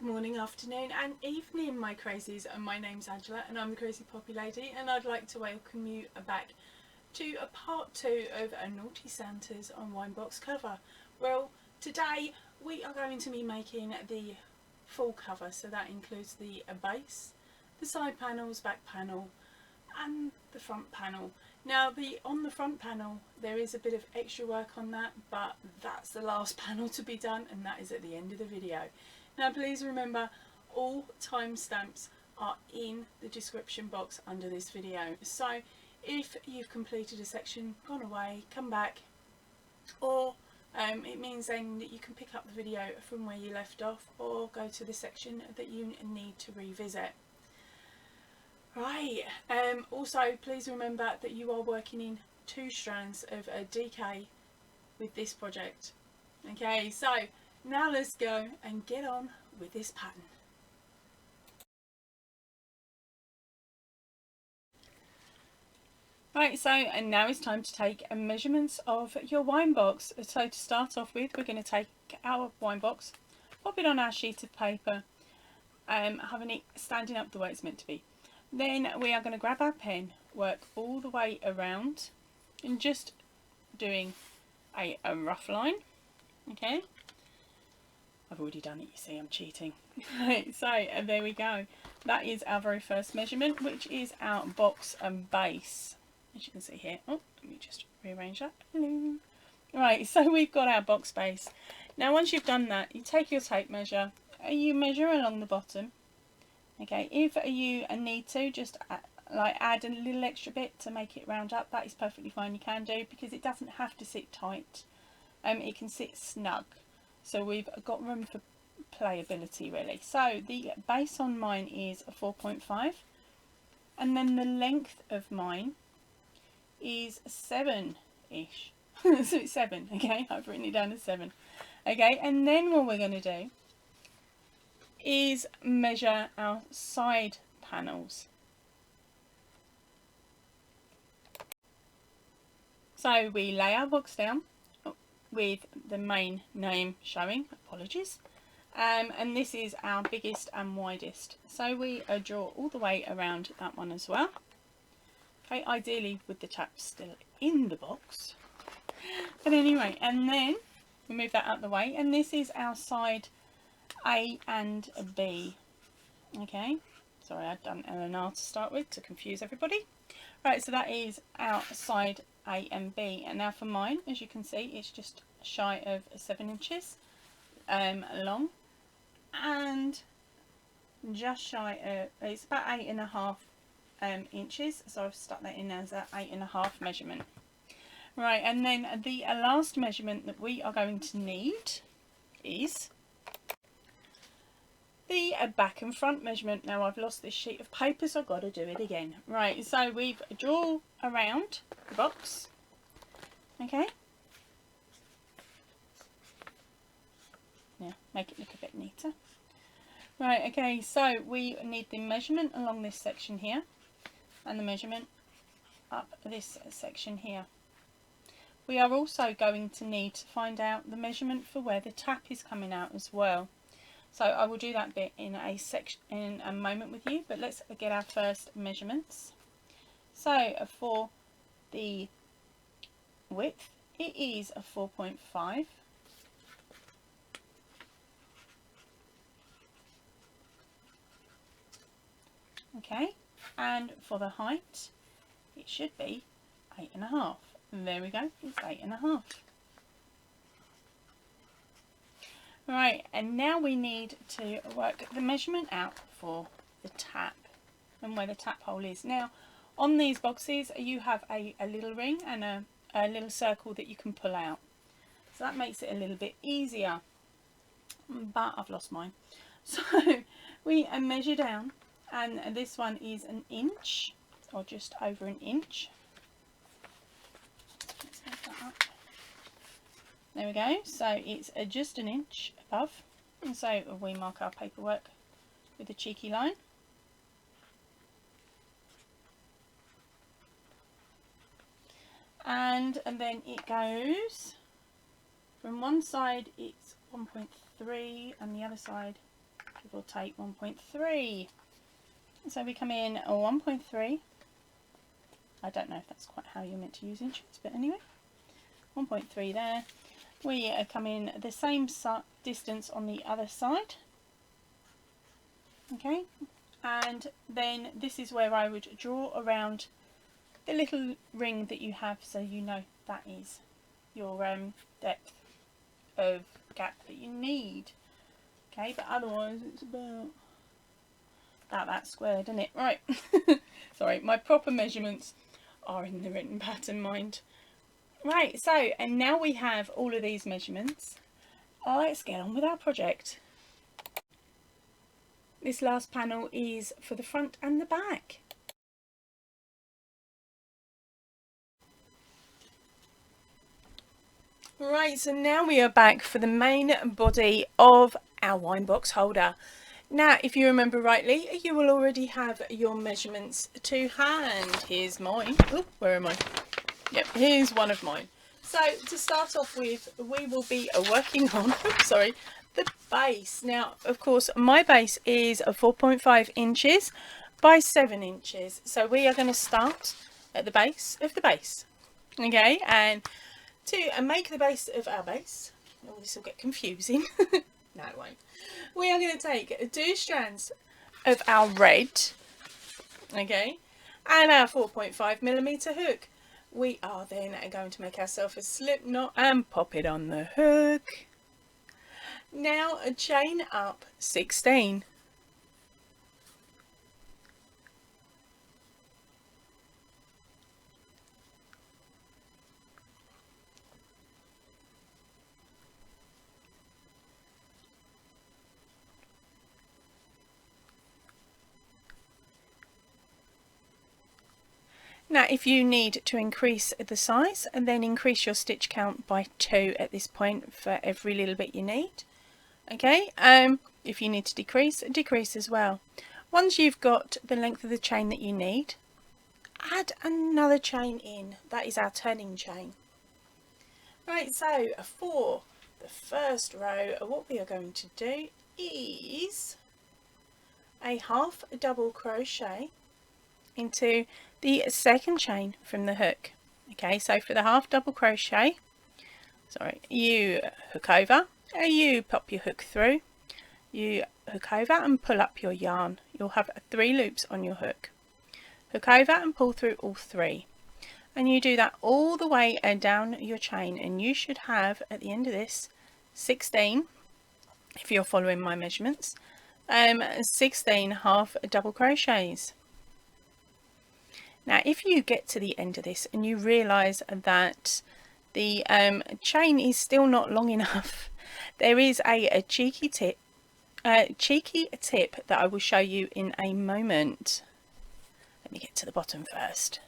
morning, afternoon and evening, my crazies, and my name's Angela and I'm the Crazy Poppy Lady, and I'd like to welcome you back to a part 2 of a Naughty Santas on Winebox cover. Well, today we are going to be making the full cover, so that includes the base, the side panels, back panel and the front panel. Now on the front panel there is a bit of extra work on that, but that's the last panel to be done and that is at the end of the video. Now please remember, all timestamps are in the description box under this video, so if you've completed a section, gone away, come back, or it means then that you can pick up the video from where you left off or go to the section that you need to revisit. Right, also please remember that you are working in 2 strands of a DK with this project. Okay, so now let's go and get on with this pattern. Right, so and now it's time to take measurements of your wine box. So to start off with, we're going to take our wine box, pop it on our sheet of paper, having it standing up the way it's meant to be. Then we are going to grab our pen, work all the way around and just doing a rough line. Okay, I've already done it, you see, I'm cheating. Right, so there we go. That is our very first measurement, which is our box and base. As you can see here, oh, let me just rearrange that. Hello. Right, so we've got our box base. Now once you've done that, you take your tape measure, you measure along the bottom. Okay, if you need to just add a little extra bit to make it round up, that is perfectly fine, you can do, because it doesn't have to sit tight. It can sit snug, so we've got room for playability really. So the base on mine is a 4.5, and then the length of mine is 7-ish. So it's 7, okay, I've written it down as 7. Okay, and then what we're going to do is measure our side panels. So we lay our box down with the main name showing, apologies, and this is our biggest and widest, so we draw all the way around that one as well. Okay, ideally with the tap still in the box, but anyway, and then we move that out of the way, and this is our side A and B. Okay, sorry, I've done L and R to start with to confuse everybody. Right, so that is our side A and B, and now for mine, as you can see, it's just shy of 7 inches long, and just shy of, it's about 8.5 inches, so I've stuck that in as an 8.5 measurement. Right, and then the last measurement that we are going to need is the back and front measurement. Now I've lost this sheet of paper, so I've got to do it again. Right, so we've drawn around the box. Okay. Yeah, make it look a bit neater. Right, okay, so we need the measurement along this section here and the measurement up this section here. We are also going to need to find out the measurement for where the tap is coming out as well. So I will do that bit in a moment with you, but let's get our first measurements. So for the width, it is a 4.5. Okay, and for the height, it should be 8.5. There we go, it's 8.5. Right, and now we need to work the measurement out for the tap and where the tap hole is. Now, on these boxes, you have a little ring and a little circle that you can pull out. So that makes it a little bit easier, but I've lost mine. So we measure down, and this one is 1 inch, or just over 1 inch. Let's make that up. There we go, so it's just 1 inch above, and so we mark our paperwork with a cheeky line. And then it goes from one side, it's 1.3, and the other side give or take 1.3. So we come in a 1.3. I don't know if that's quite how you're meant to use inches, but anyway, 1.3 there. We come in the same distance on the other side. Okay, and then this is where I would draw around the little ring that you have, so you know that is your depth of gap that you need. Okay, but otherwise it's about that squared, isn't it? Right. Sorry, my proper measurements are in the written pattern, mind. Right, so, and now we have all of these measurements. Let's get on with our project. This last panel is for the front and the back. Right, so now we are back for the main body of our wine box holder. Now, if you remember rightly, you will already have your measurements to hand. Here's mine. Oh, where am I? Yep, here's one of mine. So to start off with, we will be working on, sorry, the base. Now, of course, my base is 4.5 inches by 7 inches. So we are going to start at the base of the base. Okay, and to make the base of our base, oh, this will get confusing. No, it won't. We are going to take 2 strands of our red, okay, and our 4.5mm hook. We are then going to make ourselves a slip knot and pop it on the hook. Now chain up 16. Now if you need to increase the size, and then increase your stitch count by 2 at this point for every little bit you need. Okay, if you need to decrease as well. Once you've got the length of the chain that you need, add another chain in. That is our turning chain. Right, so for the first row, what we are going to do is a half double crochet into the second chain from the hook. Okay, so for the half double crochet, sorry, you hook over, you pop your hook through, you hook over and pull up your yarn. You'll have 3 loops on your hook. Hook over and pull through all 3, and you do that all the way down your chain, and you should have at the end of this 16, if you're following my measurements, 16 half double crochets. Now if you get to the end of this and you realize that the chain is still not long enough, there is a cheeky tip that I will show you in a moment. Let me get to the bottom first.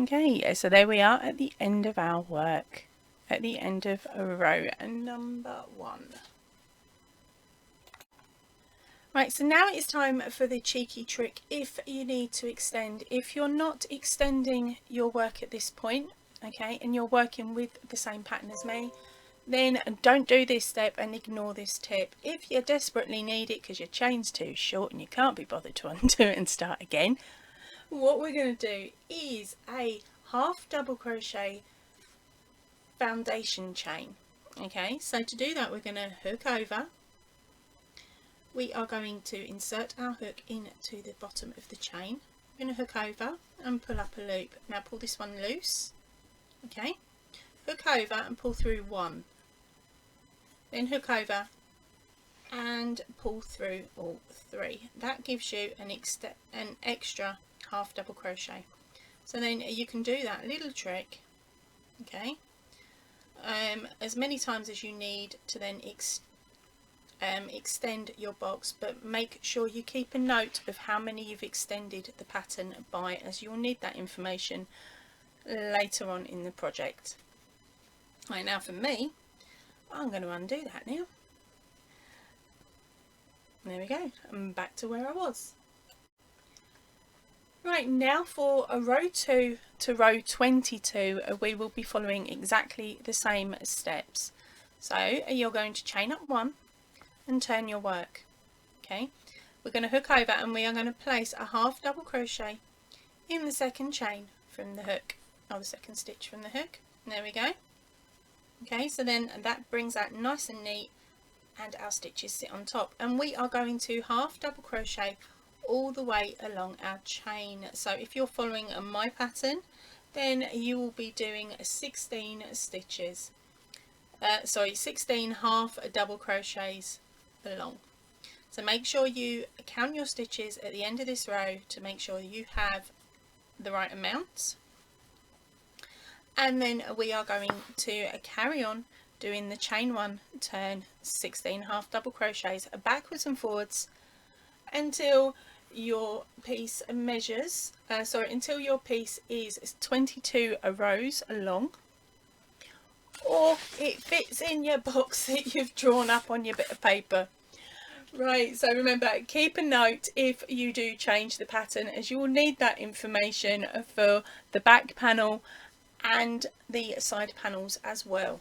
Okay, so there we are at the end of our work, at the end of row number 1. Right, so now it's time for the cheeky trick if you need to extend. If you're not extending your work at this point, okay, and you're working with the same pattern as me, then don't do this step and ignore this tip. If you desperately need it because your chain's too short and you can't be bothered to undo it and start again, what we're going to do is a half double crochet foundation chain. Okay, so to do that we're going to hook over. We are going to insert our hook into the bottom of the chain. We're going to hook over and pull up a loop. Now pull this one loose. Okay, hook over and pull through 1. Then hook over and pull through all 3. That gives you an extra half double crochet. So then you can do that little trick, okay, as many times as you need to then extend your box, but make sure you keep a note of how many you've extended the pattern by, as you'll need that information later on in the project. Right, now for me, I'm going to undo that now. There we go, I'm back to where I was. Right, now for a row 2 to row 22, we will be following exactly the same steps. So you're going to chain up 1 and turn your work. Okay, we're going to hook over and we are going to place a half double crochet in the second chain from the hook, or the second stitch from the hook. There we go. Okay, so then that brings that nice and neat, and our stitches sit on top, and we are going to half double crochet all the way along our chain. So if you're following my pattern, then you will be doing 16 stitches, 16 half double crochets along. So make sure you count your stitches at the end of this row to make sure you have the right amount, and then we are going to carry on doing the chain 1, turn 16 half double crochets backwards and forwards until your piece measures, until your piece is 22 rows long, or it fits in your box that you've drawn up on your bit of paper. Right, so remember, keep a note if you do change the pattern, as you will need that information for the back panel and the side panels as well.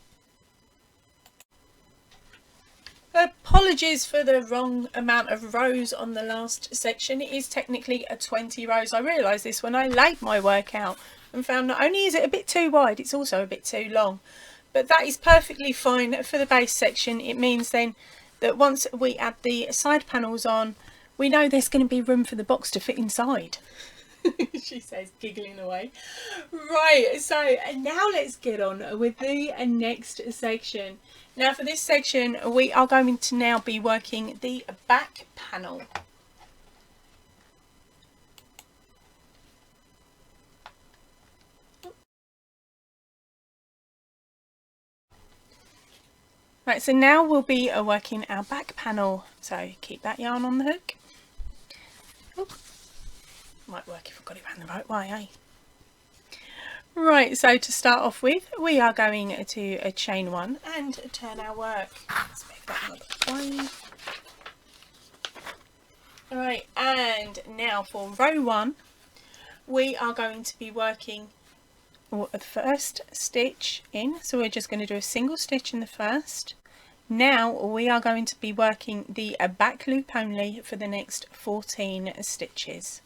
Apologies for the wrong amount of rows on the last section. It is technically a 20 rows. I realised this when I laid my work out and found not only is it a bit too wide, it's also a bit too long. But that is perfectly fine for the base section. It means then that once we add the side panels on, we know there's going to be room for the box to fit inside. She says, giggling away. Right, so now let's get on with the next section. Now for this section, we are going to now be working the back panel. Right, so now we'll be working our back panel. So keep that yarn on the hook. Oh, might work if I've got it around the right way, eh? Right, so to start off with, we are going to chain 1 and turn our work. Let's make that another way. Alright, and now for row 1, we are going to be working the first stitch in. So we're just going to do a single stitch in the first. Now we are going to be working the back loop only for the next 14 stitches.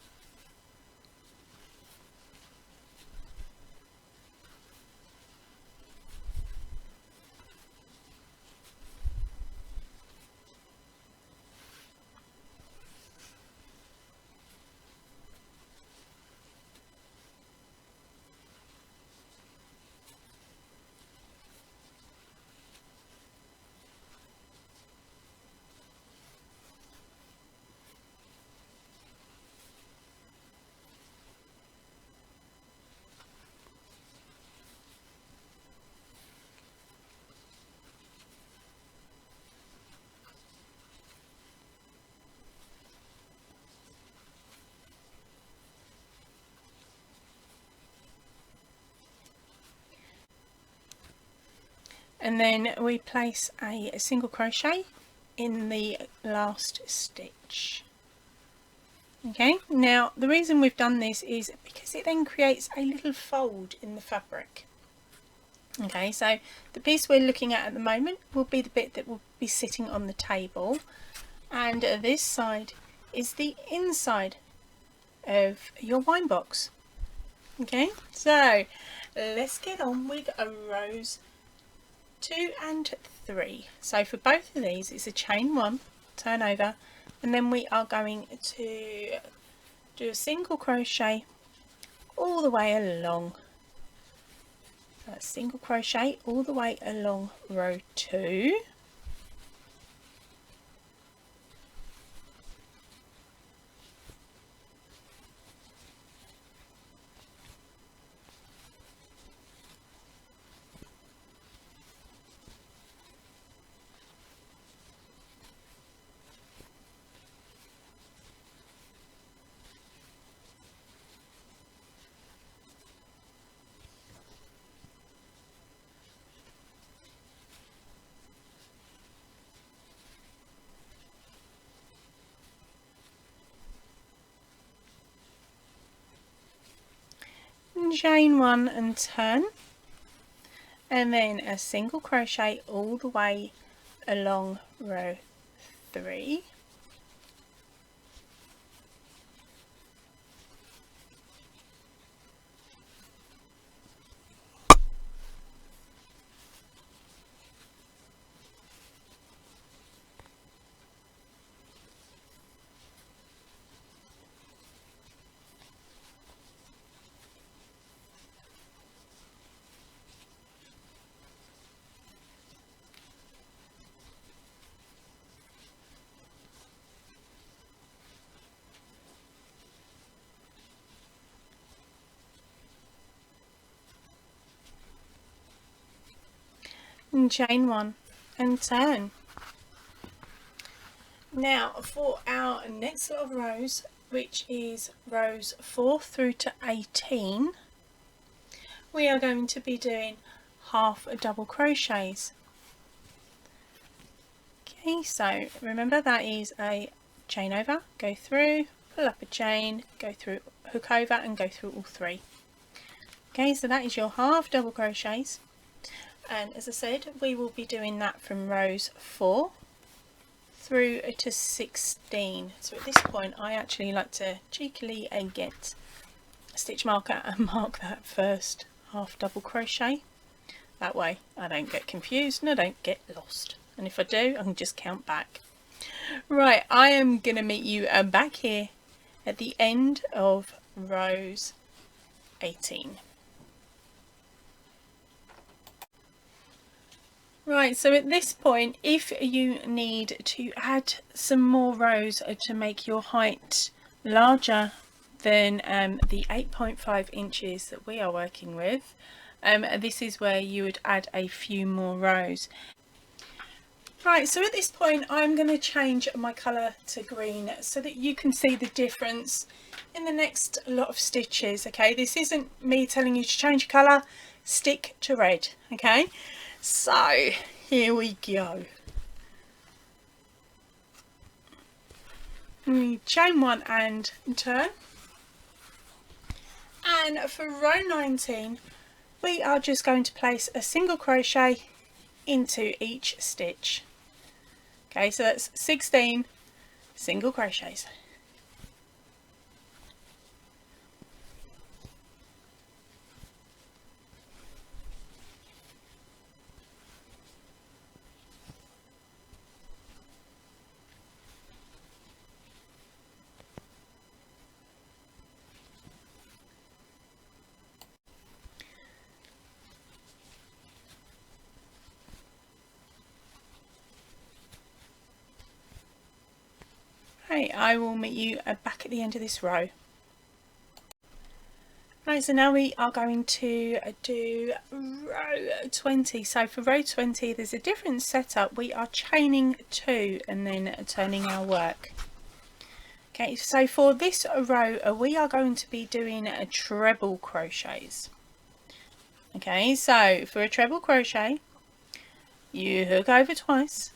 And then we place a single crochet in the last stitch. Okay, now the reason we've done this is because it then creates a little fold in the fabric. Okay, so the piece we're looking at the moment will be the bit that will be sitting on the table, and this side is the inside of your wine box. Okay, so let's get on with rows 2 and 3. So for both of these, it's a chain 1, turn over, and then we are going to do a single crochet all the way along. A single crochet all the way along row 2, chain 1 and turn, and then a single crochet all the way along row 3, and chain 1 and turn. Now for our next lot of rows, which is rows 4 through to 18, we are going to be doing half double crochets. Okay, so remember that is a chain over, go through, pull up a chain, go through, hook over and go through all 3. Okay, so that is your half double crochets, and as I said, we will be doing that from rows 4 through to 16. So at this point I actually like to cheekily get a stitch marker and mark that first half double crochet. That way I don't get confused and I don't get lost, and if I do I can just count back. Right, I am going to meet you back here at the end of rows 18. Right, so at this point, if you need to add some more rows to make your height larger than the 8.5 inches that we are working with, this is where you would add a few more rows. Right, so at this point I'm going to change my colour to green so that you can see the difference in the next lot of stitches. Okay, this isn't me telling you to change colour, stick to red. Okay, so here we go. Chain 1 and turn, and for row 19 we are just going to place a single crochet into each stitch. Okay, so that's 16 single crochets. Okay, I will meet you back at the end of this row. Right, so now we are going to do row 20. So for row 20 there's a different setup. We are chaining 2 and then turning our work. Okay, so for this row we are going to be doing a treble crochets. Okay, so for a treble crochet you hook over twice,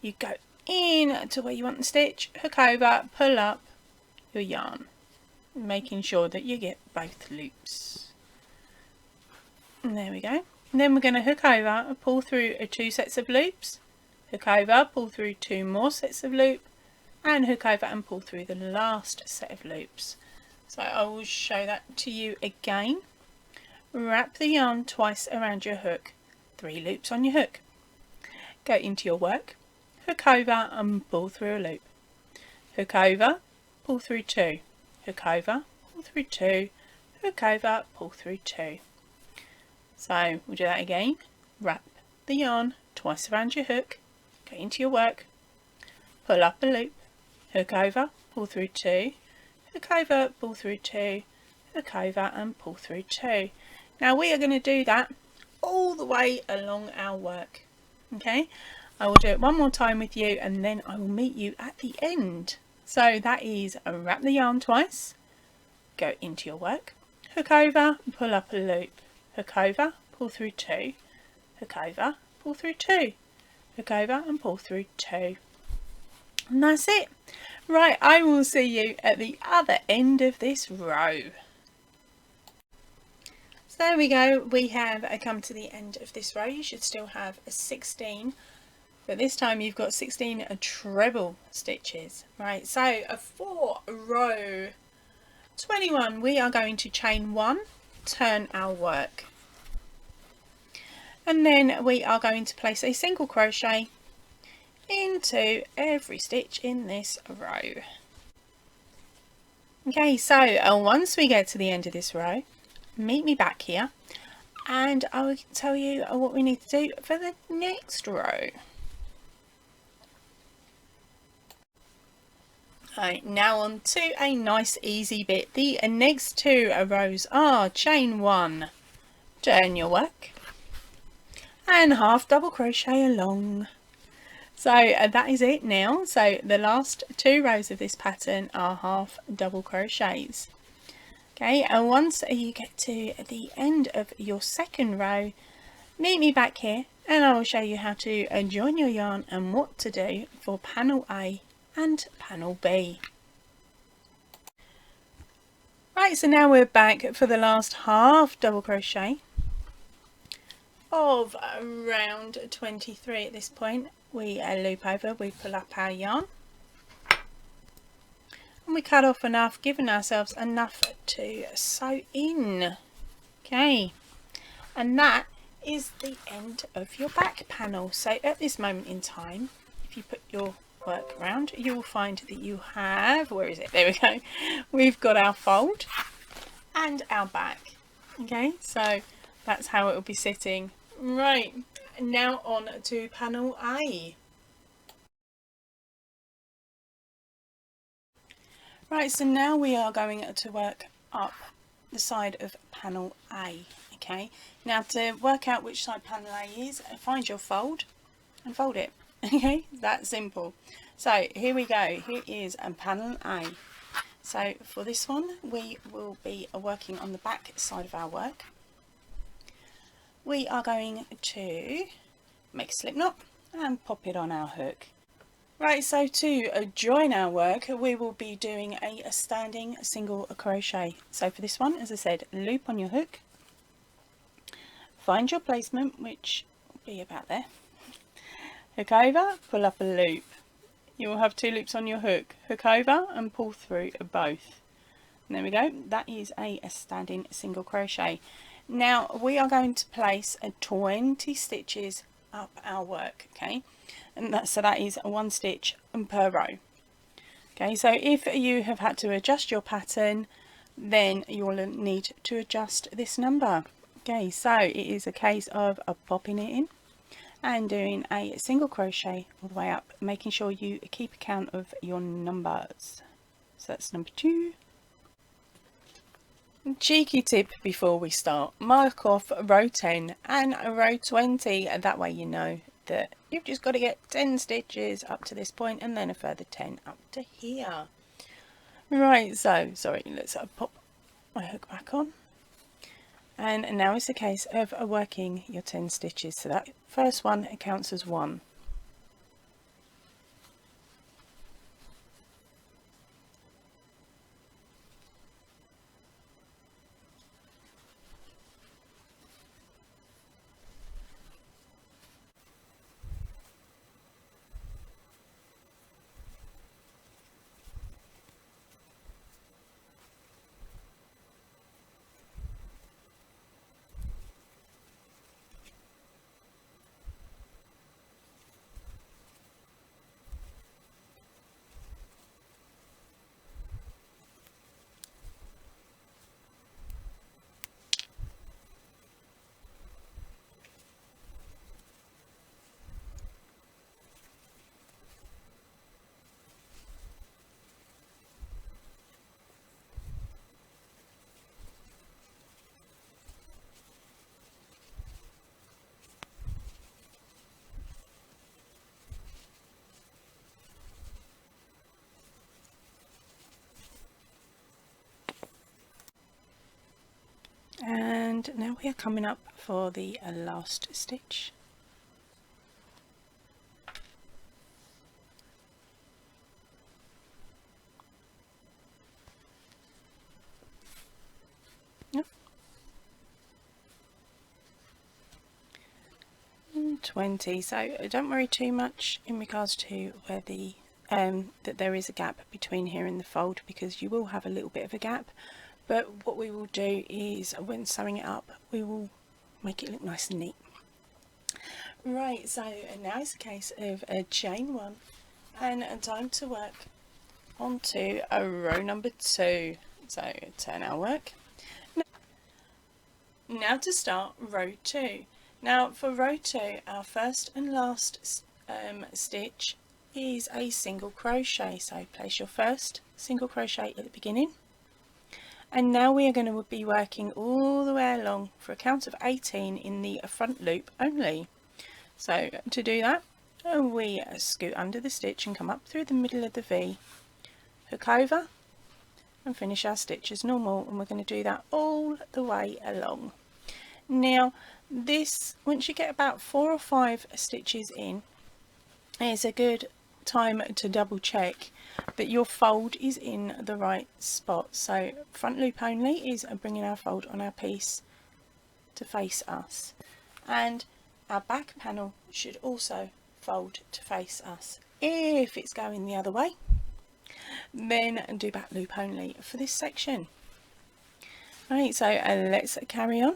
you go in to where you want the stitch, hook over, pull up your yarn, making sure that you get both loops. And there we go. And then we're going to hook over, pull through 2 sets of loops, hook over, pull through 2 more sets of loop, and hook over and pull through the last set of loops. So I will show that to you again. Wrap the yarn twice around your hook, 3 loops on your hook, go into your work, hook over and pull through a loop, hook over, pull through 2, hook over, pull through 2, hook over, pull through 2. So we'll do that again. Wrap the yarn twice around your hook, go into your work, pull up a loop, hook over, pull through 2, hook over, pull through 2, hook over and pull through 2. Now we are going to do that all the way along our work. Okay, I will do it one more time with you and then I will meet you at the end. So that is wrap the yarn twice, go into your work, hook over, pull up a loop, hook over, pull through 2, hook over, pull through 2, hook over and pull through 2. And that's it. Right, I will see you at the other end of this row. So there we go, we have come to the end of this row. You should still have a 16, but this time you've got 16 treble stitches. Right, so for row 21 we are going to chain 1, turn our work, and then we are going to place a single crochet into every stitch in this row. Okay, so once we get to the end of this row, meet me back here and I will tell you what we need to do for the next row. Right, now on to a nice easy bit. The next 2 rows are chain 1, turn your work, and half double crochet along. So that is it now. So the last 2 rows of this pattern are half double crochets. Okay, and once you get to the end of your second row, meet me back here and I will show you how to join your yarn and what to do for panel A and panel B. Right, so now we're back for the last half double crochet of round 23. At this point we loop over, we pull up our yarn and we cut off enough, giving ourselves enough to sew in. Okay, and that is the end of your back panel. So at this moment in time, if you put your work around, you will find that you have, where is it, there we go, we've got our fold and our back. Okay, so that's how it will be sitting. Right, now on to panel A. Right, so now we are going to work up the side of panel A. Okay, now to work out which side panel A is, find your fold and fold it. Okay, that simple. So here we go, here is panel A. So for this one we will be working on the back side of our work. We are going to make a slip knot and pop it on our hook. Right, so to join our work we will be doing a standing single crochet. So for this one, as I said, loop on your hook, find your placement, which will be about there, hook over, pull up a loop. You will have 2 loops on your hook, hook over and pull through both. And there we go, that is a standing single crochet. Now we are going to place 20 stitches up our work, okay, and that is 1 stitch per row. Okay, so if you have had to adjust your pattern, then you will need to adjust this number. Okay, so it is a case of popping it in and doing a single crochet all the way up, making sure you keep account of your numbers. So that's number 2. Cheeky tip before we start, mark off row 10 and row 20, and that way you know that you've just got to get 10 stitches up to this point and then a further 10 up to here. Right, so sorry, let's pop my hook back on, and now it's a case of working your 10 stitches. So that first one, it counts as 1. And now we are coming up for the last stitch. Yep. 20. So don't worry too much in regards to where the that there is a gap between here and the fold, because you will have a little bit of a gap. But what we will do is, when sewing it up, we will make it look nice and neat. Right, so now it's a case of a chain 1 and time to work onto a row number 2. So turn our work. Now to start row 2. Now for row 2, our first and last stitch is a single crochet. So place your first single crochet at the beginning, and now we are going to be working all the way along for a count of 18 in the front loop only. So to do that, we scoot under the stitch and come up through the middle of the V, hook over and finish our stitch as normal, and we're going to do that all the way along. Now this, once you get about 4 or 5 stitches in, is a good time to double check that your fold is in the right spot. So front loop only is bringing our fold on our piece to face us, and our back panel should also fold to face us. If it's going the other way, then do back loop only for this section. Right, so let's carry on.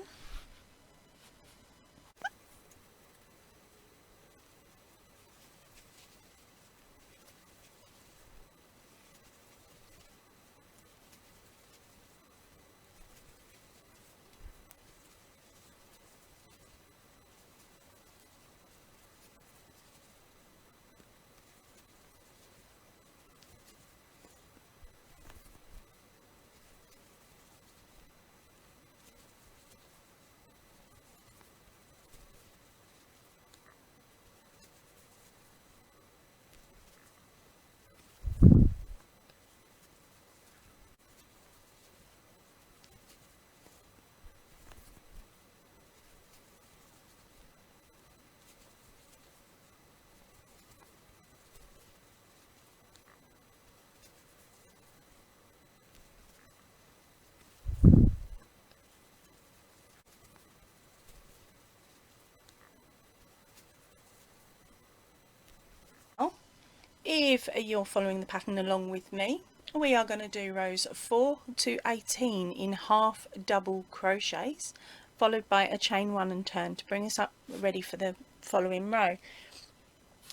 If you're following the pattern along with me, we are going to do rows 4 to 18 in half double crochets, followed by a chain 1 and turn to bring us up ready for the following row.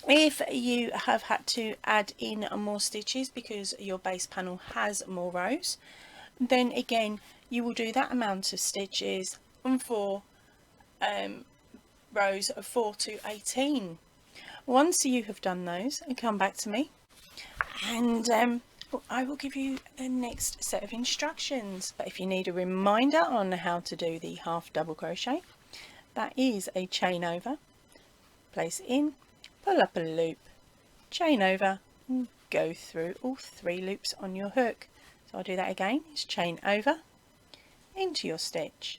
If you have had to add in more stitches because your base panel has more rows, then again you will do that amount of stitches on 4 rows of 4 to 18. Once you have done those, come back to me and I will give you the next set of instructions. But if you need a reminder on how to do the half double crochet, that is a chain over, place in, pull up a loop, chain over, and go through all 3 loops on your hook. So I'll do that again. It's chain over, into your stitch,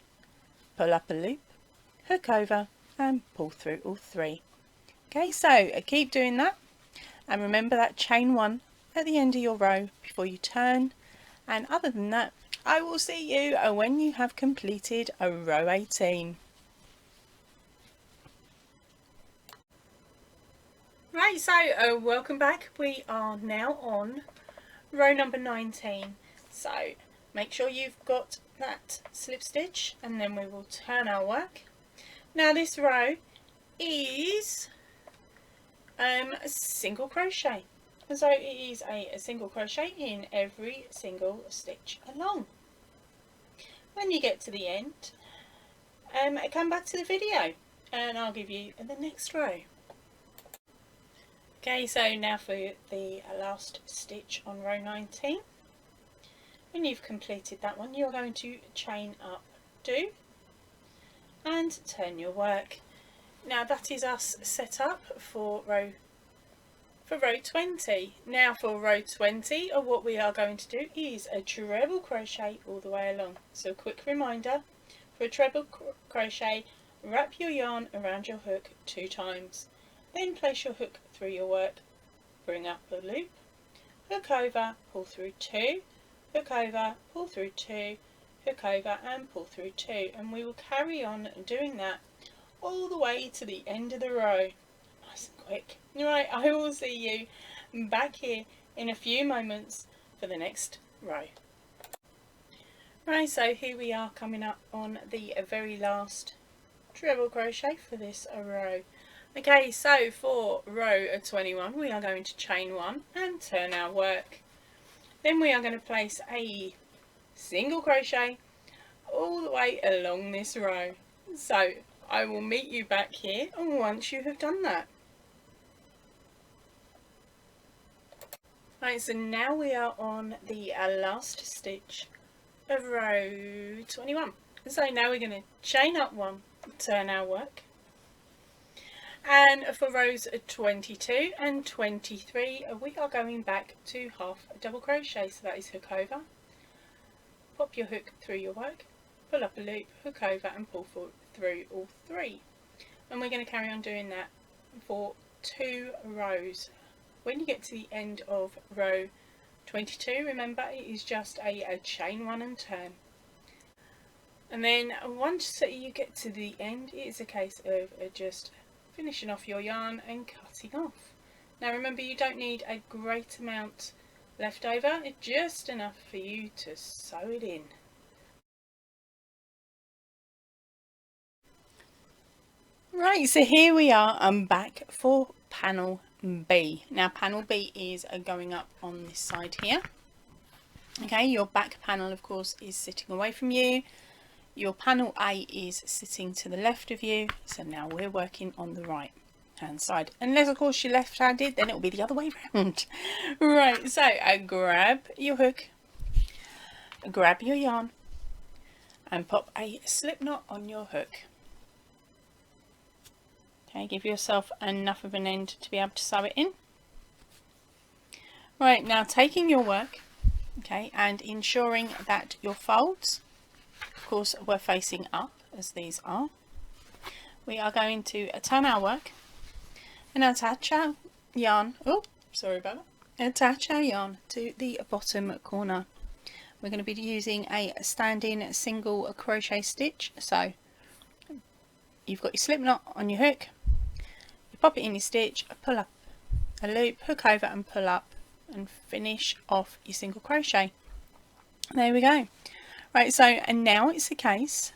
pull up a loop, hook over and pull through all 3. Okay, so keep doing that, and remember that chain 1 at the end of your row before you turn. And other than that, I will see you when you have completed a row 18. Right, so welcome back. We are now on row number 19. So make sure you've got that slip stitch, and then we will turn our work. Now this row is a single crochet, so it is a single crochet in every single stitch along. When you get to the end, come back to the video and I'll give you the next row. Okay, so now for the last stitch on row 19. When you've completed that one, you're going to chain up 2 and turn your work. Now that is us set up for row 20. Now for row 20, what we are going to do is a treble crochet all the way along. So a quick reminder, for a treble crochet, wrap your yarn around your hook 2 times. Then place your hook through your work, bring up a loop, hook over, pull through 2, hook over, pull through 2, hook over and pull through 2, and we will carry on doing that all the way to the end of the row. Nice and quick. Right, I will see you back here in a few moments for the next row. Right, so here we are coming up on the very last treble crochet for this row. Okay, so for row 21 we are going to chain 1 and turn our work. Then we are going to place a single crochet all the way along this row. So I will meet you back here once you have done that. Right, so now we are on the last stitch of row 21. So now we're going to chain up 1, turn our work. And for rows 22 and 23 we are going back to half double crochet, so that is hook over, pop your hook through your work, pull up a loop, hook over and pull through all 3. And we're going to carry on doing that for 2 rows. When you get to the end of row 22, remember it is just a chain 1 and turn. And then once you get to the end, it is a case of just finishing off your yarn and cutting off. Now remember, you don't need a great amount left over, it's just enough for you to sew it in. Right, so here we are, I'm back for panel B. Now panel B is going up on this side here. Okay, your back panel of course is sitting away from you. Your panel A is sitting to the left of you, so now we're working on the right hand side. Unless of course you're left-handed, then it'll be the other way round. Right, so grab your hook, grab your yarn and pop a slip knot on your hook. Okay, give yourself enough of an end to be able to sew it in. Right, now taking your work, okay, and ensuring that your folds, of course, we're facing up as these are. We are going to turn our work and attach our yarn. Oh, sorry about that. Attach our yarn to the bottom corner. We're going to be using a standing single crochet stitch. So you've got your slip knot on your hook. You pop it in your stitch, pull up a loop, hook over and pull up, and finish off your single crochet. There we go. Right, so and now it's a case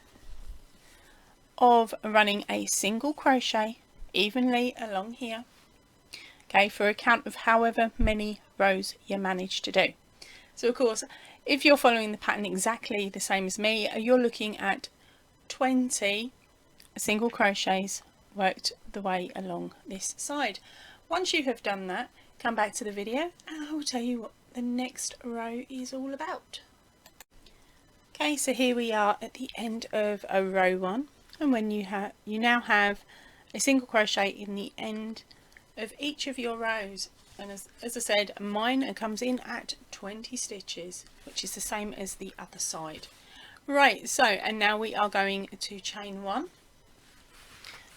of running a single crochet evenly along here, okay, for a count of however many rows you manage to do. So of course, if you're following the pattern exactly the same as me, you're looking at 20 single crochets worked the way along this side. Once you have done that, come back to the video and I will tell you what the next row is all about. Okay, so here we are at the end of a row 1, and when you now have a single crochet in the end of each of your rows, and as I said, mine comes in at 20 stitches, which is the same as the other side. Right, so and now we are going to chain 1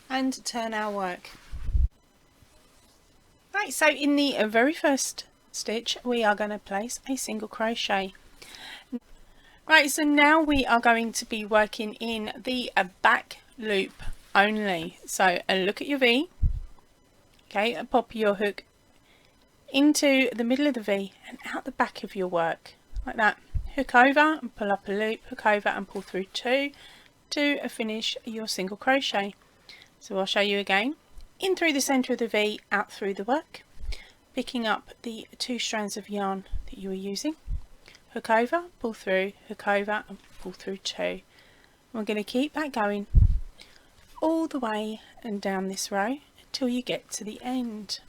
and turn our work. Right, so in the very first stitch we are going to place a single crochet. Right, so now we are going to be working in the back loop only. So look at your V, okay, pop your hook into the middle of the V and out the back of your work, like that. Hook over and pull up a loop, hook over and pull through 2 to finish your single crochet. So I'll show you again. In through the centre of the V, out through the work, picking up the 2 strands of yarn that you were using. Hook over, pull through, hook over and pull through 2. We're going to keep that going all the way and down this row until you get to the end.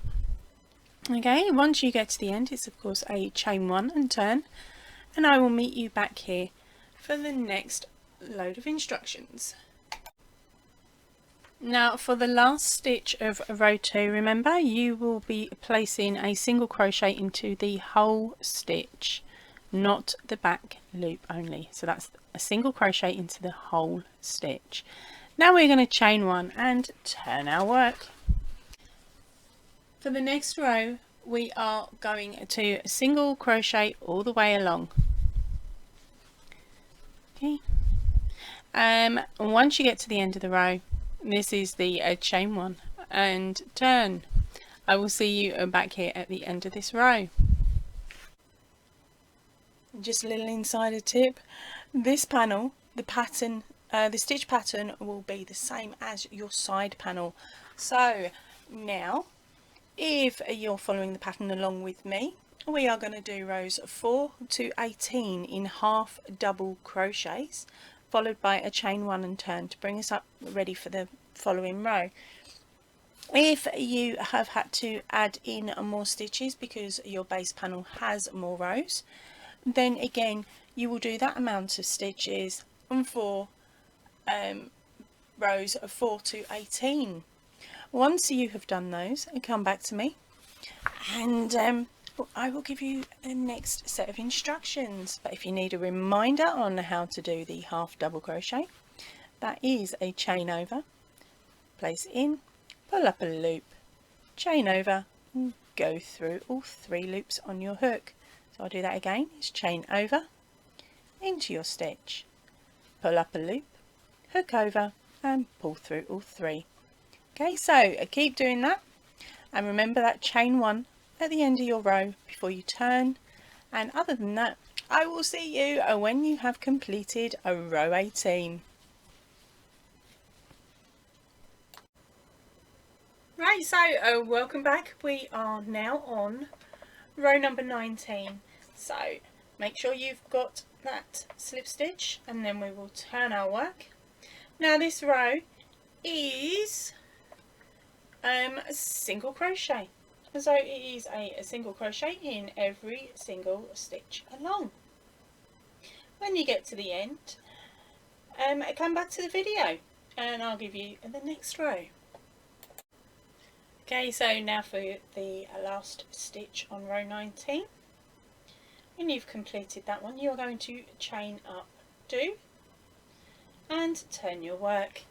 Okay, once you get to the end, it's of course a chain 1 and turn, and I will meet you back here for the next load of instructions. Now for the last stitch of row 2, remember you will be placing a single crochet into the whole stitch, not the back loop only. So that's a single crochet into the whole stitch. Now we're going to chain 1 and turn our work. For the next row we are going to single crochet all the way along. Okay. Once you get to the end of the row, This is the chain one and turn. I will see you back here at the end of this row. Just a little insider tip, this panel, the pattern, the stitch pattern will be the same as your side panel. So now if you're following the pattern along with me, we are going to do rows 4 to 18 in half double crochets, followed by a chain one and turn to bring us up ready for the following row. If you have had to add in more stitches because your base panel has more rows, then again you will do that amount of stitches on rows 4 to 18. Once you have done those, come back to me and I will give you the next set of instructions. But if you need a reminder on how to do the half double crochet, that is a chain over, place in, pull up a loop, chain over, and go through all 3 loops on your hook. So I'll do that again. It's chain over, into your stitch, pull up a loop, hook over and pull through all 3. Okay, so keep doing that, and remember that chain one at the end of your row before you turn. And other than that, I will see you when you have completed a row 18. Right, so welcome back. We are now on row number 19. So make sure you've got that slip stitch and then we will turn our work. Now this row is single crochet, so it is a single crochet in every single stitch along. When you get to the end, come back to the video and I'll give you the next row. Okay, so now for the last stitch on row 19. When you've completed that one, you're going to chain up 2 and turn your work.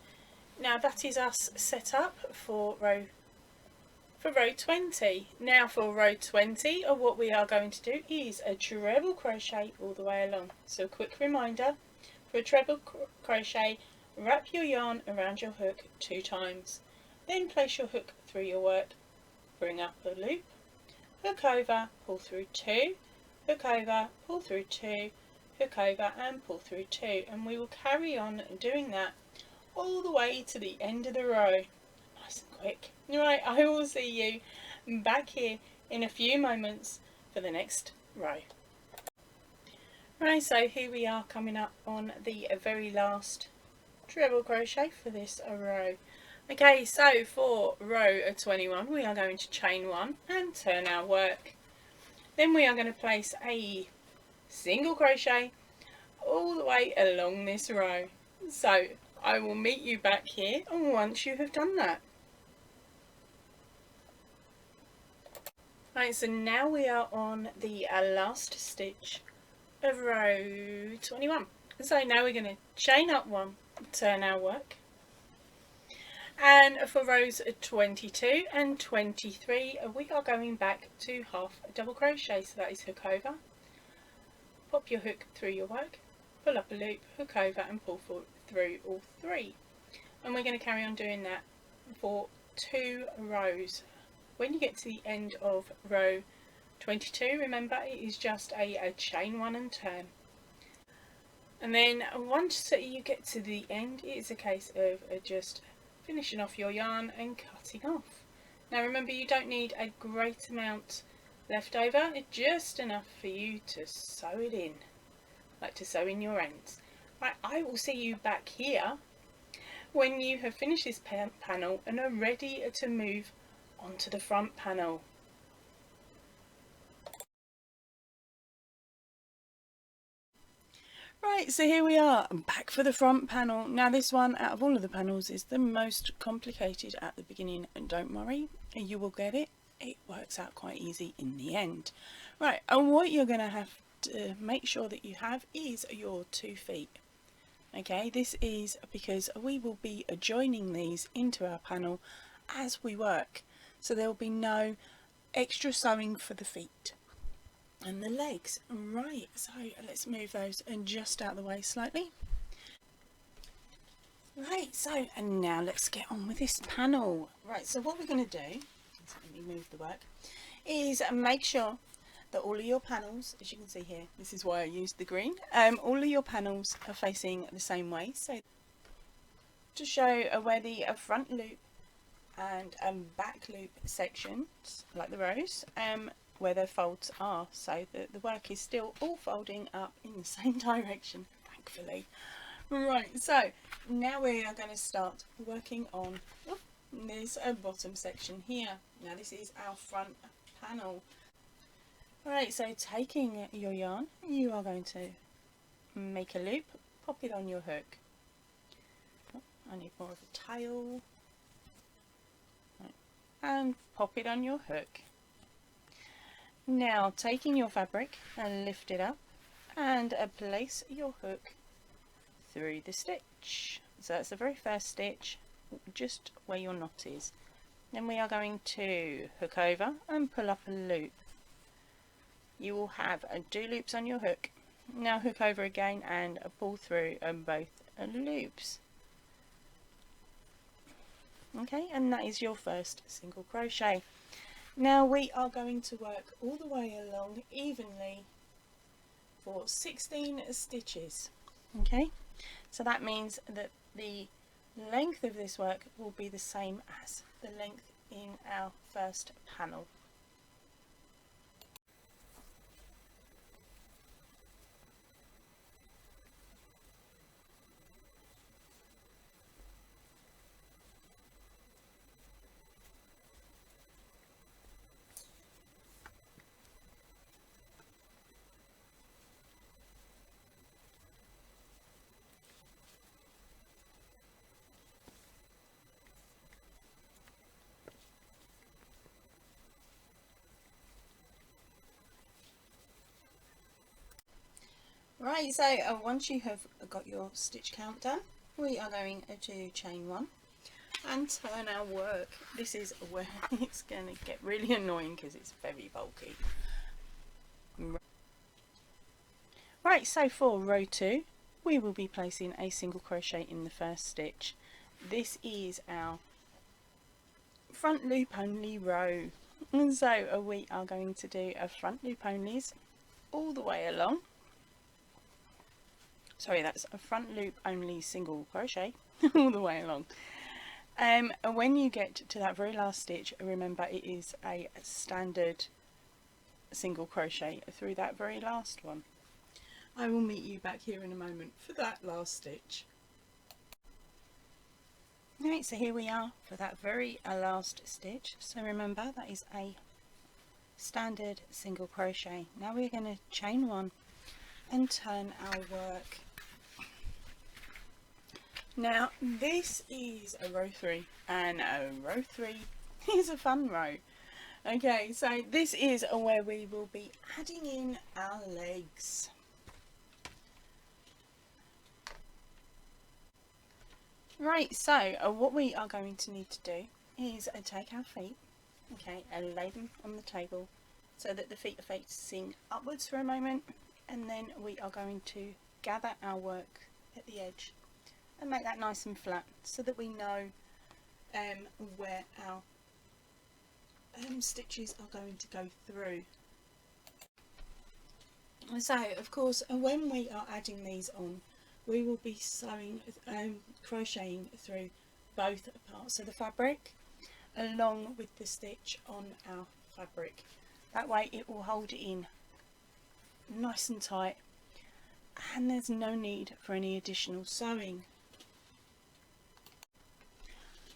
Now that is us set up for row 20. Now for row 20, what we are going to do is a treble crochet all the way along. So a quick reminder, for a treble crochet, wrap your yarn around your hook 2 times. Then place your hook through your work, bring up the loop, hook over, pull through 2, hook over, pull through 2, hook over and pull through 2, and we will carry on doing that all the way to the end of the row. Nice and quick. Right, I will see you back here in a few moments for the next row. Right, so here we are coming up on the very last treble crochet for this row. Okay, so for row 21 we are going to chain 1 and turn our work. Then we are going to place a single crochet all the way along this row. So I will meet you back here once you have done that. Right, so now we are on the last stitch of row 21. So now we're going to chain up 1, turn our work. And for rows 22 and 23, we are going back to half double crochet. So that is hook over, pop your hook through your work, pull up a loop, hook over and pull through all 3. And we're going to carry on doing that for 2 rows. When you get to the end of row 22, remember it is just a chain 1 and turn. And then once you get to the end, it is a case of just finishing off your yarn and cutting off. Now remember, you don't need a great amount left over, just enough for you to sew it in, like to sew in your ends. Right, I will see you back here when you have finished this panel and are ready to move onto the front panel. Right, so here we are, back for the front panel. Now this one, out of all of the panels, is the most complicated at the beginning, and don't worry, you will get it. It works out quite easy in the end. Right, and what you're going to have to make sure that you have is your 2 feet. Okay, this is because we will be joining these into our panel as we work, so there will be no extra sewing for the feet and the legs. Right, so let's move those and just out of the way slightly. Right, so and now let's get on with this panel. Right, so what we're going to do, so let me move the work, is make sure that all of your panels, as you can see here, this is why I used the green, all of your panels are facing the same way. So to show where the front loop and back loop sections, like the rows, where their folds are, so that the work is still all folding up in the same direction, thankfully. Right, so now we are going to start working on this bottom section here. Now this is our front panel. Right, so taking your yarn, you are going to make a loop, pop it on your hook. Oh, I need more of a tail. Right, and pop it on your hook. Now taking your fabric and lift it up and place your hook through the stitch. So that's the very first stitch, just where your knot is. Then we are going to hook over and pull up a loop. You will have 2 loops on your hook. Now hook over again and pull through both loops. Okay, and that is your first single crochet. Now we are going to work all the way along evenly for 16 stitches. Okay, so that means that the length of this work will be the same as the length in our first panel. Right, so once you have got your stitch count done, we are going to chain 1 and turn our work. This is where it's going to get really annoying because it's very bulky. Right, so for row 2, we will be placing a single crochet in the first stitch. This is our front loop only row. And so we are going to do a front loop onlys all the way along. Sorry, that's a front loop only single crochet all the way along. When you get to that very last stitch, remember it is a standard single crochet through that very last one. I will meet you back here in a moment for that last stitch. Right, so here we are for that very last stitch. So remember that is a standard single crochet. Now we're going to chain 1 and turn our work. Now this is a row 3, and row 3 is a fun row. Okay, so this is where we will be adding in our legs. Right, so what we are going to need to do is take our feet, okay, and lay them on the table so that the feet are facing upwards for a moment, and then we are going to gather our work at the edge and make that nice and flat so that we know where our stitches are going to go through. So of course when we are adding these on, we will be sewing, crocheting through both parts of the fabric along with the stitch on our fabric. That way it will hold it in nice and tight, and there's no need for any additional sewing.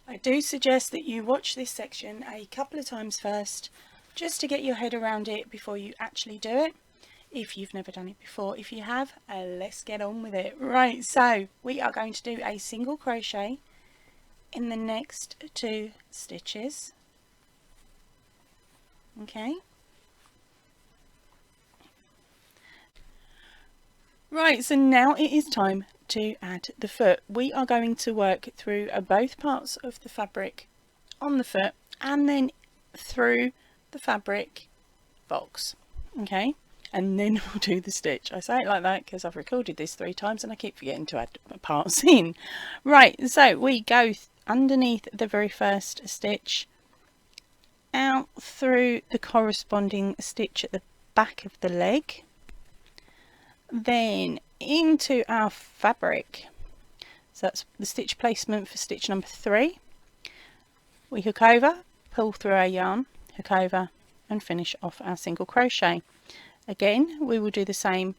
I do suggest that you watch this section a couple of times first, just to get your head around it before you actually do it, if you've never done it before. If you have, let's get on with it. Right, so we are going to do a single crochet in the next 2 stitches. Okay. Right, so now it is time to add the foot. We are going to work through both parts of the fabric on the foot and then through the fabric box. Okay, and then we'll do the stitch. I say it like that because I've recorded this 3 times and I keep forgetting to add parts in. Right, so we go underneath the very first stitch, out through the corresponding stitch at the back of the leg, then into our fabric. So that's the stitch placement for stitch number 3. We hook over, pull through our yarn, hook over and finish off our single crochet. Again, we will do the same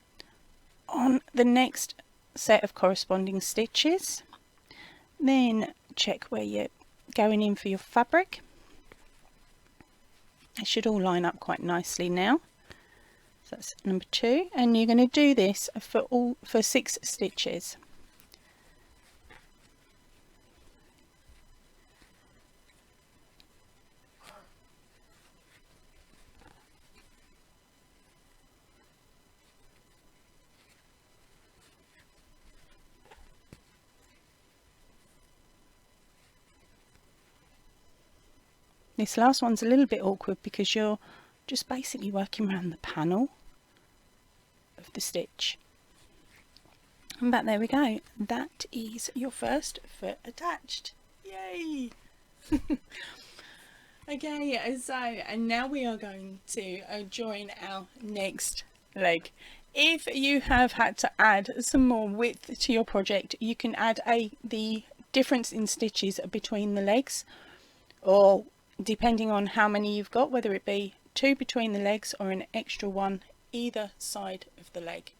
on the next set of corresponding stitches. Then check where you're going in for your fabric. It should all line up quite nicely now. So that's number 2, and you're going to do this for 6 stitches. This last one's a little bit awkward because you're just basically working around the panel of the stitch. But there we go. That is your first foot attached. Yay! Okay, so and now we are going to join our next leg. If you have had to add some more width to your project, you can add the difference in stitches between the legs, or depending on how many you've got, whether it be 2 between the legs or an extra 1 either side of the leg.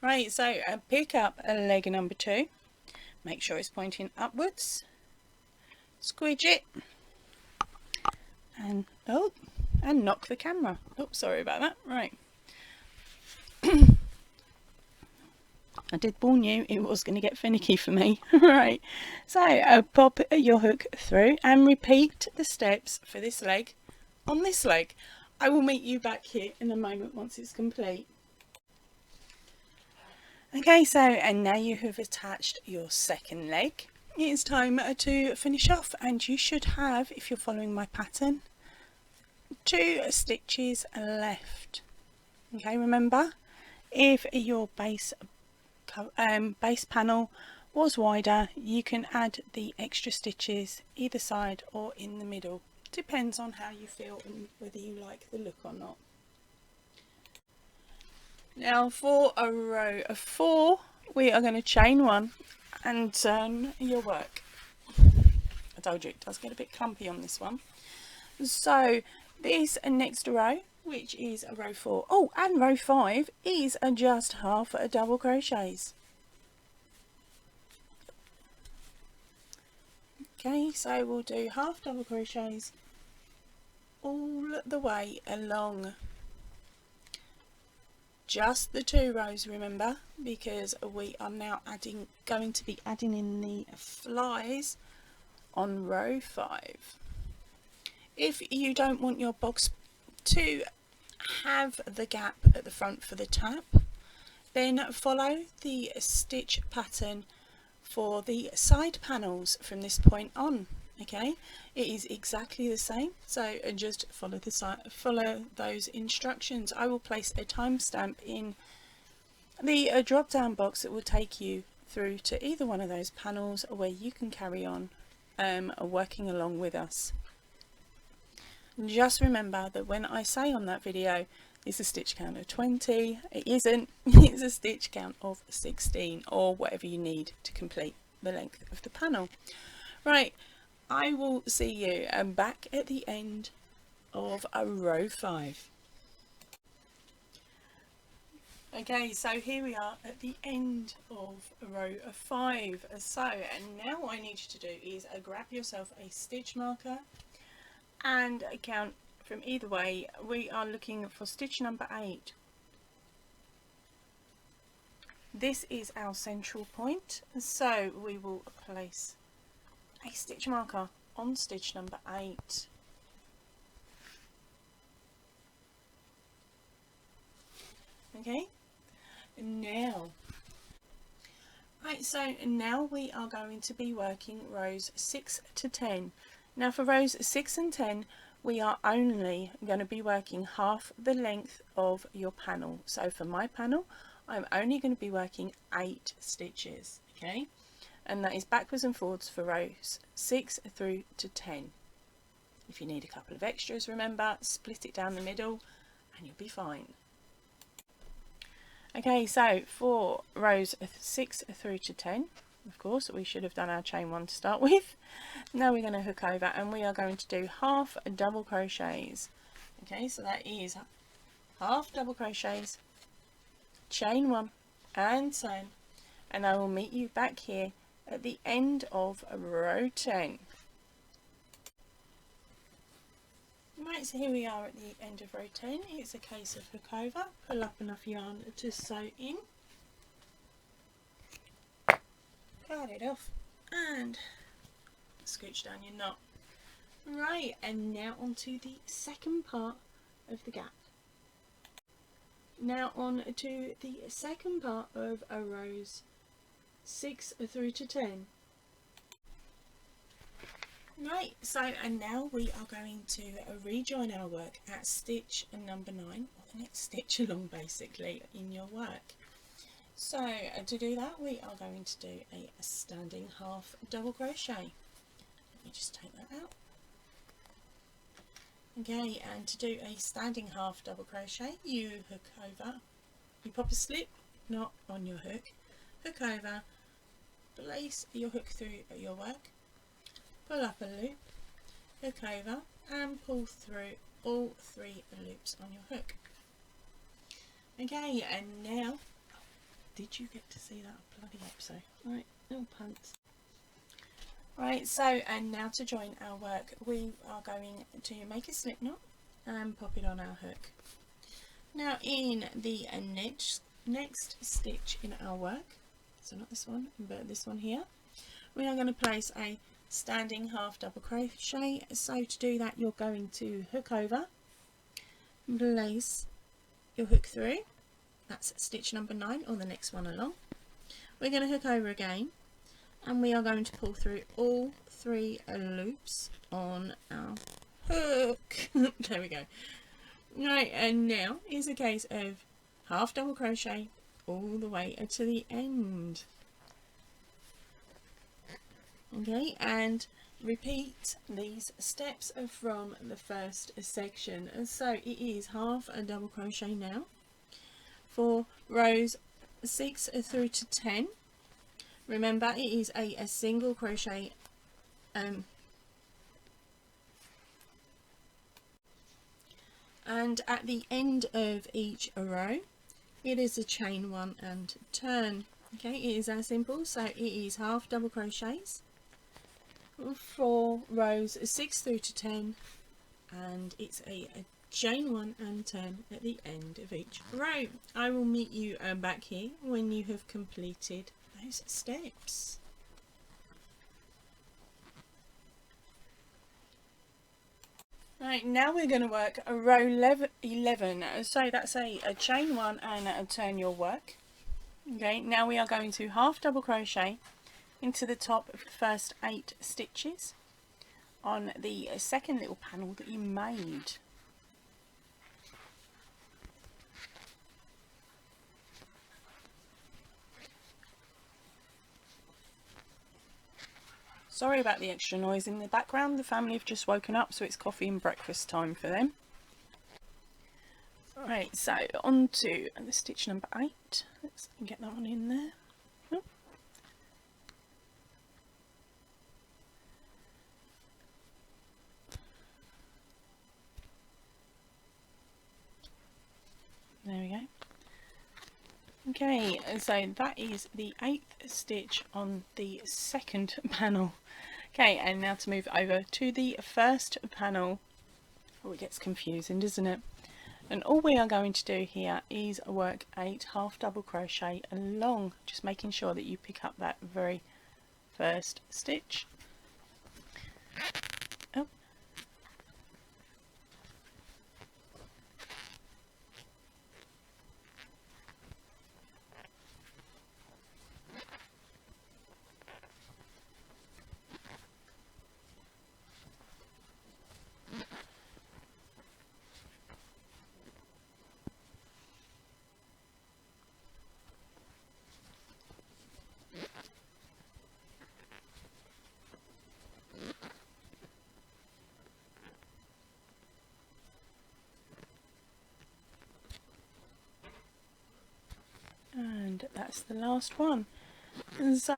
Right, so pick up a leg number 2, make sure it's pointing upwards, squidge it, and knock the camera. Oops, sorry about that. Right. I did warn you it was going to get finicky for me. Right, so pop your hook through and repeat the steps for this leg on this leg. I will meet you back here in a moment once it's complete. Okay, so and now you have attached your second leg. It is time to finish off, and you should have, if you're following my pattern, 2 stitches left. Okay, remember, if your base panel was wider, you can add the extra stitches either side or in the middle. Depends on how you feel and whether you like the look or not. Now for a row of 4, we are going to chain 1 and turn your work. I told you it does get a bit clumpy on this one. So this next row, which is a row 4, oh, and row 5 is just half a double crochets. Okay, so we'll do half double crochets all the way along. Just the 2 rows, remember, because we are now going to be adding in the flies on row 5. If you don't want your box to have the gap at the front for the tap, then follow the stitch pattern for the side panels from this point on. Okay, it is exactly the same, so just follow those instructions. I will place a timestamp in the drop down box that will take you through to either one of those panels where you can carry on working along with us. Just remember that when I say on that video it's a stitch count of 20, it isn't, it's a stitch count of 16 or whatever you need to complete the length of the panel. Right, I will see you back at the end of row 5. Okay, so here we are at the end of row 5. So, and now what I need you to do is grab yourself a stitch marker and count from either way. We are looking for stitch number 8. This is our central point, so we will place a stitch marker on stitch number 8. Okay, now right, so now we are going to be working rows 6 to 10. Now for rows 6 and 10, we are only going to be working half the length of your panel. So for my panel, I'm only going to be working 8 stitches, okay? And that is backwards and forwards for rows 6 through to 10. If you need a couple of extras, remember, split it down the middle and you'll be fine. Okay, so for rows 6 through to 10, of course, we should have done our chain 1 to start with. Now we're going to hook over and we are going to do half double crochets. Okay, so that is half double crochets, chain 1 and turn, and I will meet you back here at the end of row 10. Right, so here we are at the end of row 10. It's a case of hook over, pull up enough yarn to sew in, cut it off and scooch down your knot. Right, and now onto the second part of the gap. Now on to the second part of rows 6 through to 10. Right, so and now we are going to rejoin our work at stitch number 9, or the next stitch along basically in your work. So to do that we are going to do a standing half double crochet. Let me just take that out. Okay, and to do a standing half double crochet, you hook over, you pop a slip knot on your hook, hook over, place your hook through your work, pull up a loop, hook over and pull through all 3 loops on your hook. Okay, and now, did you get to see that bloody episode? Right, little pants. Right, so and now to join our work we are going to make a slip knot and pop it on our hook. Now in the next stitch in our work, so not this one but this one here, we are going to place a standing half double crochet. So to do that you're going to hook over, place your hook through, that's stitch number 9 or the next one along. We're going to hook over again and we are going to pull through all 3 loops on our hook. There we go. Right, and now is a case of half double crochet all the way to the end. Okay, and repeat these steps from the first section. So it is half a double crochet now for rows 6 through to 10. Remember it is a single crochet and at the end of each row it is a chain 1 and turn. Okay, it is as simple. So it is half double crochets for rows 6 through to 10 and it's a chain 1 and turn at the end of each row. I will meet you back here when you have completed those steps. Right, now we're going to work a row 11, so that's a chain 1 and turn your work. Okay, now we are going to half double crochet into the top of the first 8 stitches on the second little panel that you made. Sorry about the extra noise in the background, the family have just woken up so it's coffee and breakfast time for them. Right, so on to the stitch number 8, let's get that one in there. Oh. There we go. Okay, so that is the 8th stitch on the second panel. Okay, and now to move over to the first panel. Oh, it gets confusing, doesn't it? And all we are going to do here is work 8 half double crochet along, just making sure that you pick up that very first stitch. Oh. that's the last one. So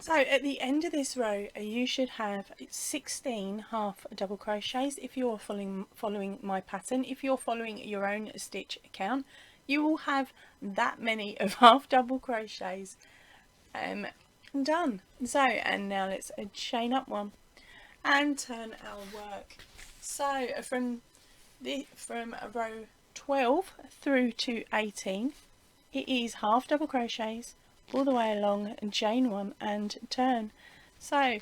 at the end of this row you should have 16 half double crochets if you're following my pattern. If you're following your own stitch count, you will have that many of half double crochets done. So, and now let's chain up one and turn our work. So from row 12 through to 18 it is half double crochets all the way along and chain one and turn. So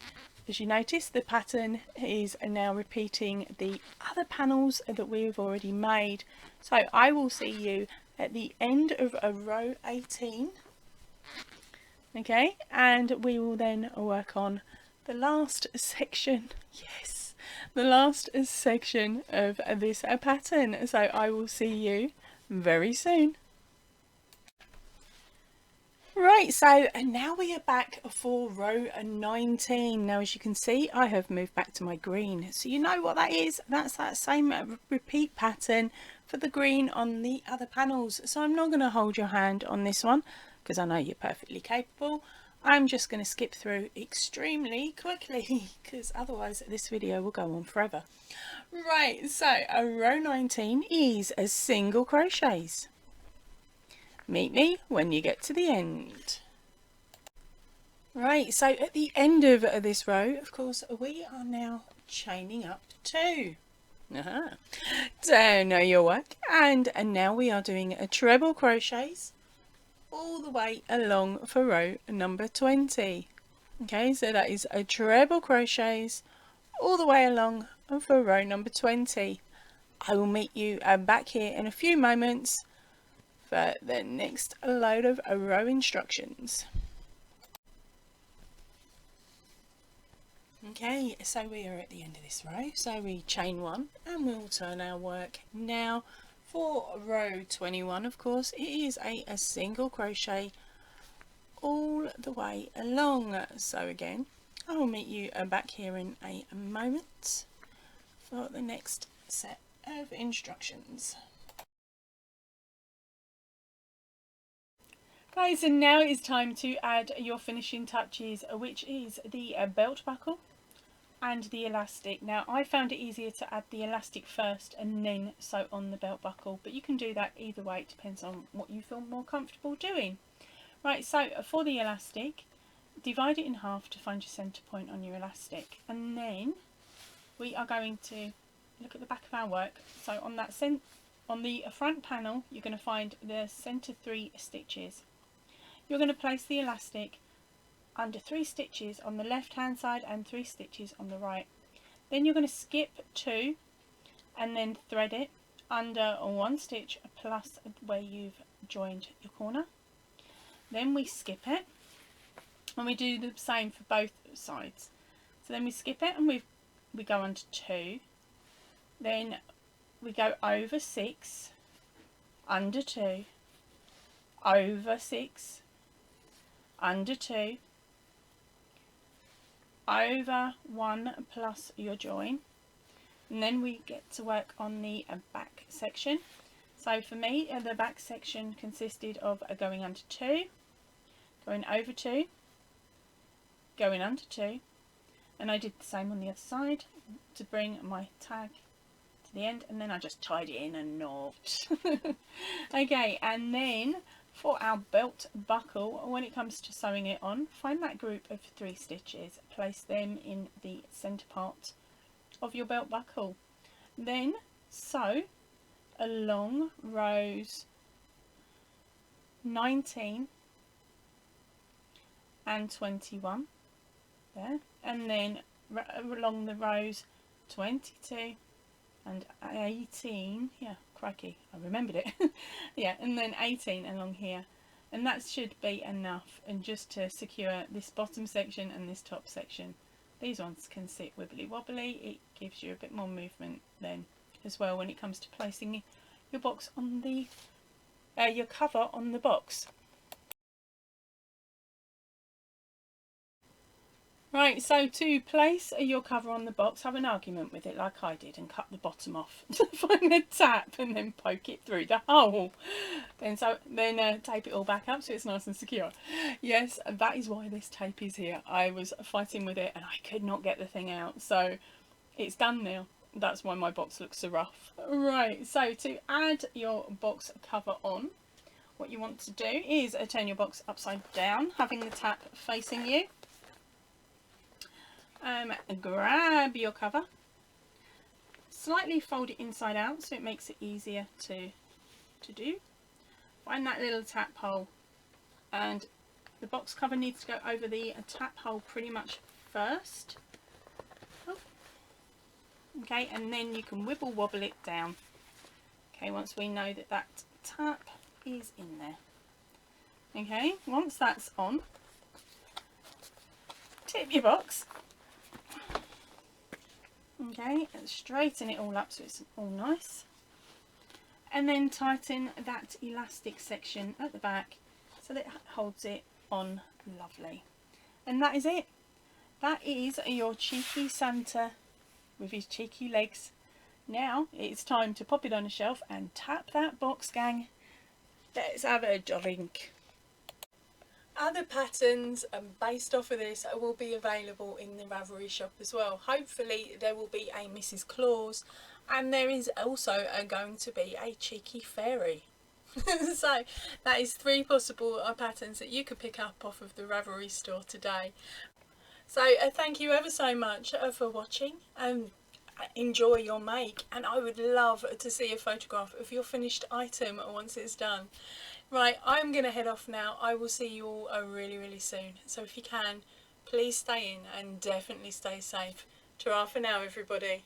as you notice, the pattern is now repeating the other panels that we've already made. So I will see you at the end of row 18, okay, and we will then work on the last section. Yes, the last section of this pattern. So I will see you very soon. Right, so now we are back for row 19. Now as you can see, I have moved back to my green, so you know what that is. That's that same repeat pattern for the green on the other panels. So I'm not going to hold your hand on this one because I know you're perfectly capable. I'm just going to skip through extremely quickly because otherwise this video will go on forever. Right, so row 19 is a single crochets. Meet me when you get to the end. Right, so at the end of this row, of course, we are now chaining up 2. Don't know your work. And now we are doing a treble crochets all the way along for row number 20. Okay, so that is a treble crochets all the way along for row number 20. I will meet you back here in a few moments for the next load of row instructions. Okay, so we are at the end of this row, so we chain one and we'll turn our work. Now for row 21, of course, it is a single crochet all the way along. So again, I will meet you back here in a moment for the next set of instructions. Guys, and now it's time to add your finishing touches, which is the belt buckle and the elastic. Now I found it easier to add the elastic first and then sew on the belt buckle, but you can do that either way. It depends on what you feel more comfortable doing. Right, so for the elastic, divide it in half to find your centre point on your elastic, and then we are going to look at the back of our work. So on that on the front panel, you're going to find the centre 3 stitches. You're going to place the elastic under 3 stitches on the left hand side and 3 stitches on the right. Then you're going to skip 2 and then thread it under 1 stitch plus where you've joined your corner. Then we skip it and we do the same for both sides. So then we skip it and we go under 2, then we go over 6, under 2, over 6, under 2, over 1 plus your join, and then we get to work on the back section. So for me, the back section consisted of going under 2, going over 2, going under 2, and I did the same on the other side to bring my tag to the end, and then I just tied it in a knot. Okay, and then for our belt buckle, when it comes to sewing it on, find that group of 3 stitches, place them in the centre part of your belt buckle, then sew along rows 19 and 21 there, and then along the rows 22 and 18, yeah, crikey, I remembered it. Yeah, and then 18 along here, and that should be enough. And just to secure this bottom section and this top section, these ones can sit wibbly wobbly. It gives you a bit more movement then as well when it comes to placing your box on the your cover on the box. Right, so to place your cover on the box, have an argument with it like I did and cut the bottom off to find the tap and then poke it through the hole. Then tape it all back up so it's nice and secure. Yes, that is why this tape is here. I was fighting with it and I could not get the thing out, so it's done now. That's why my box looks so rough. Right, so to add your box cover on, what you want to do is turn your box upside down, having the tap facing you. Grab your cover, slightly fold it inside out so it makes it easier to do. Find that little tap hole, and the box cover needs to go over the tap hole pretty much first. Okay, and then you can wibble wobble it down. Okay, once we know that that tap is in there. Okay, once that's on, tip your box. Okay, and straighten it all up so it's all nice. And then tighten that elastic section at the back so that it holds it on lovely. And that is it. That is your cheeky Santa with his cheeky legs. Now it's time to pop it on a shelf and tap that box, gang. Let's have a drink. Other patterns based off of this will be available in the Ravelry shop as well. Hopefully there will be a Mrs. Claus, and there is also going to be a cheeky fairy. So that is 3 possible patterns that you could pick up off of the Ravelry store today. So thank you ever so much for watching. Enjoy your make, and I would love to see a photograph of your finished item once it's done. Right, I'm going to head off now. I will see you all really soon. So if you can, please stay in and definitely stay safe. Ta-ra for now, everybody.